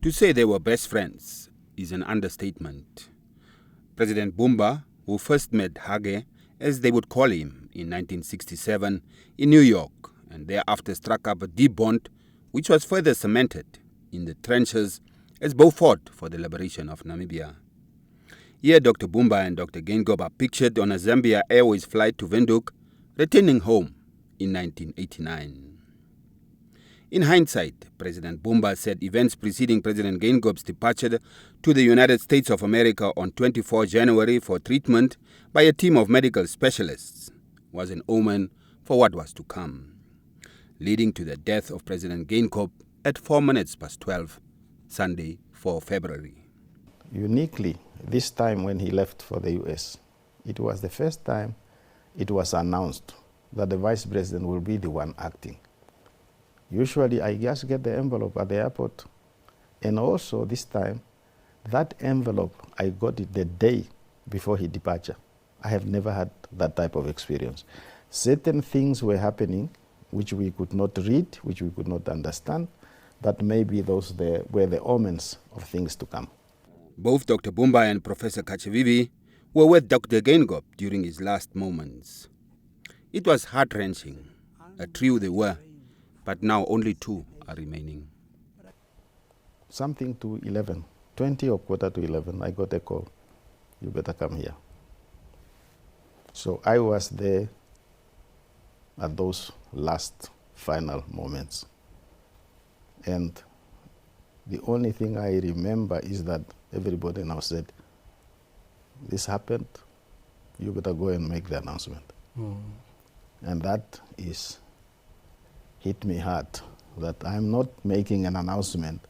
To say they were best friends is an understatement. President Mbumba, who first met Hage, as they would call him, in 1967 in New York, and thereafter struck up a deep bond which was further cemented in the trenches as both fought for the liberation of Namibia. Here Dr. Mbumba and Dr. Geingob are pictured on a Zambia Airways flight to Windhoek, returning home in 1989. In hindsight, President Mbumba said events preceding President Geingob's departure to the United States of America on 24 January for treatment by a team of medical specialists was an omen for what was to come, leading to the death of President Geingob at 4 minutes past 12, Sunday, 4 February. Uniquely, this time when he left for the US, it was the first time it was announced that the Vice President will be the one acting. Usually I just get the envelope at the airport, and also this time, that envelope, I got it the day before his departure. I have never had that type of experience. Certain things were happening which we could not read, which we could not understand, but maybe those were the omens of things to come. Both Dr. Mbumba and Professor Katjavivi were with Dr. Geingob during his last moments. It was heart-wrenching, a trio they were, but now only two are remaining. Something to 11, 20 or quarter to 11, I got a call. You better come here. So I was there at those last final moments. And the only thing I remember is that everybody now said, this happened, you better go and make the announcement. And that hit me hard, that I'm not making an announcement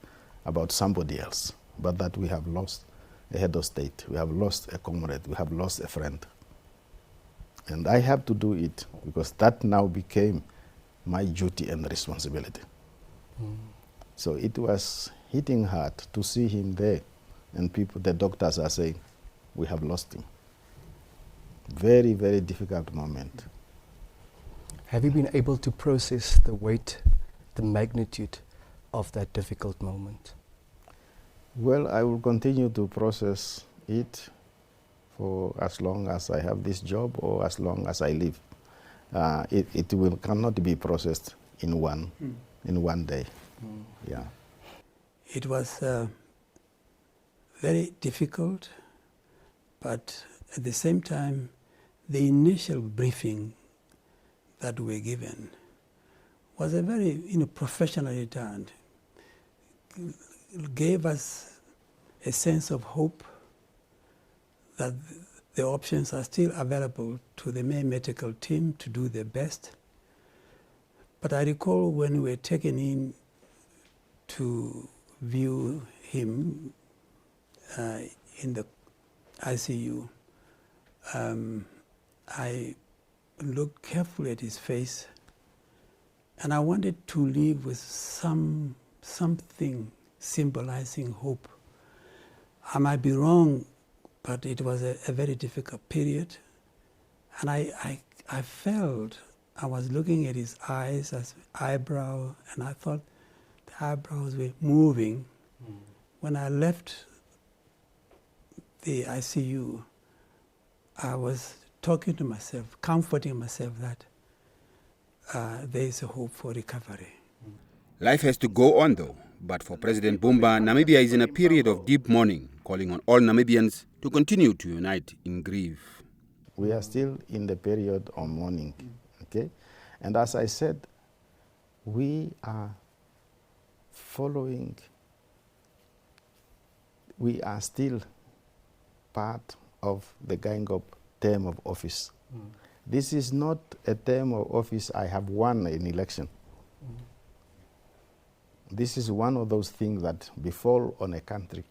about somebody else, but that we have lost a head of state, we have lost a comrade, we have lost a friend. And I have to do it because that now became my duty and responsibility. So it was hitting hard to see him there, and people, the doctors are saying, we have lost him. Very, very difficult moment. Have you been able to process the weight, the magnitude of that difficult moment? Well, I will continue to process it for as long as I have this job or as long as I live. It cannot be processed in one day. Yeah. It was very difficult, but at the same time, the initial briefing that we were given was a very professionally done. It gave us a sense of hope that the options are still available to the main medical team to do their best. But I recall when we were taken in to view him in the ICU, I looked carefully at his face, and I wanted to leave with something symbolizing hope. I might be wrong, but it was a very difficult period, and I felt, I was looking at his eyes as eyebrow, and I thought the eyebrows were moving. When I left the ICU, I was talking to myself, comforting myself that there is a hope for recovery. Life has to go on though, but for President Mbumba, Namibia is in a period of deep mourning, calling on all Namibians to continue to unite in grief. We are still in the period of mourning, okay? And as I said, we are still part of the Geingob term of office. This is not a term of office I have won an election. This is one of those things that befall on a country,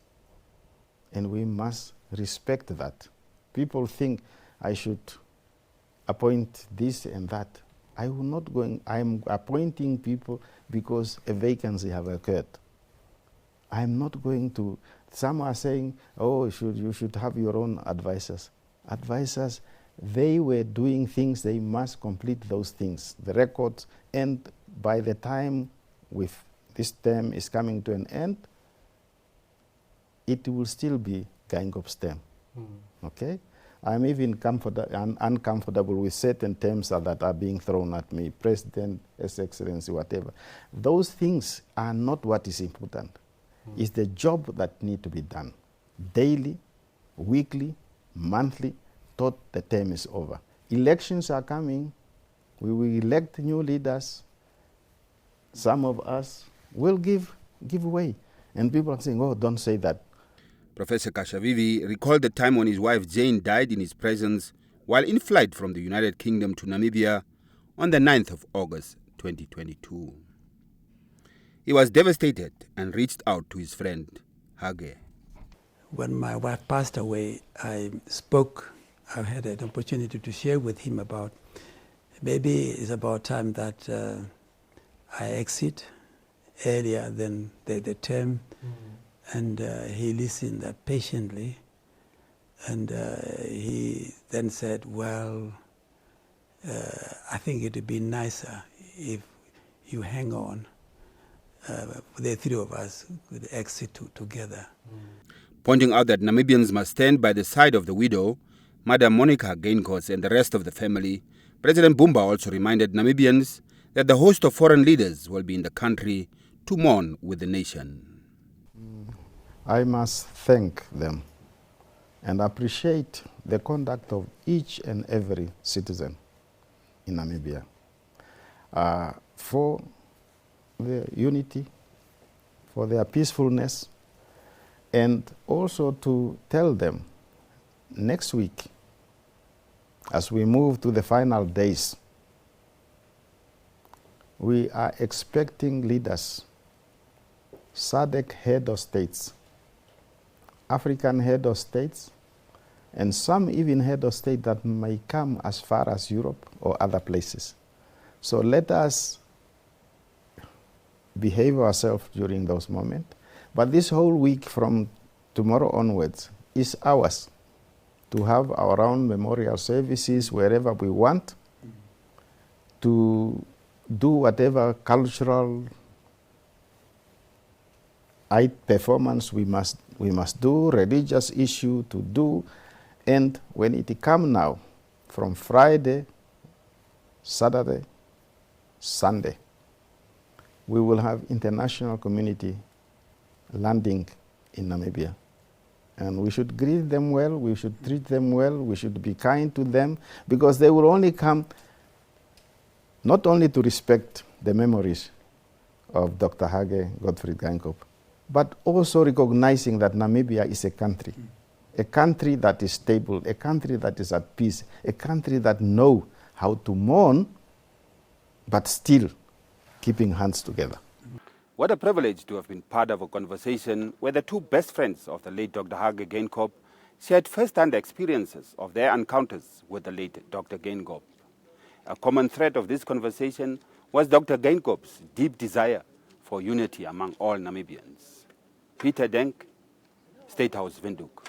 and we must respect that. People think I should appoint this and that. I'm appointing people because a vacancy have occurred. I'm not going to, some are saying, oh, you should have your own advisors. Advisors, they were doing things, they must complete those things, the records, and by the time this term is coming to an end, it will still be Geingob's term. Okay? I'm even uncomfortable with certain terms that are being thrown at me, President, His Excellency, whatever. Those things are not what is important. It's the job that needs to be done daily, weekly, monthly, till the term is over. Elections are coming. We will elect new leaders. Some of us will give way. And people are saying, oh, don't say that. Professor Katjavivi recalled the time when his wife Jane died in his presence while in flight from the United Kingdom to Namibia on the 9th of August 2022. He was devastated and reached out to his friend Hage. When my wife passed away, I had an opportunity to share with him about maybe it's about time that I exit earlier than the term. And he listened patiently, and he then said, well, I think it would be nicer if you hang on. The three of us could exit together. Pointing out that Namibians must stand by the side of the widow, Madam Monica Geingob, and the rest of the family, President Mbumba also reminded Namibians that the host of foreign leaders will be in the country to mourn with the nation. I must thank them and appreciate the conduct of each and every citizen in Namibia for their unity, for their peacefulness, and also to tell them next week, as we move to the final days, we are expecting leaders, SADC head of states, African head of states, and some even head of state that may come as far as Europe or other places. So let us behave ourselves during those moments. But this whole week from tomorrow onwards is ours to have our own memorial services wherever we want, to do whatever cultural performance we must do, religious issue to do, and when it comes now, from Friday, Saturday, Sunday, we will have international community landing in Namibia. And we should greet them well, we should treat them well, we should be kind to them, because they will only come not only to respect the memories of Dr. Hage Geingob, but also recognizing that Namibia is a country that is stable, a country that is at peace, a country that knows how to mourn, but still keeping hands together. What a privilege to have been part of a conversation where the two best friends of the late Dr. Hage Geingob shared first-hand experiences of their encounters with the late Dr. Geingob. A common thread of this conversation was Dr. Geingob's deep desire for unity among all Namibians. Peter Denk, State House, Windhoek.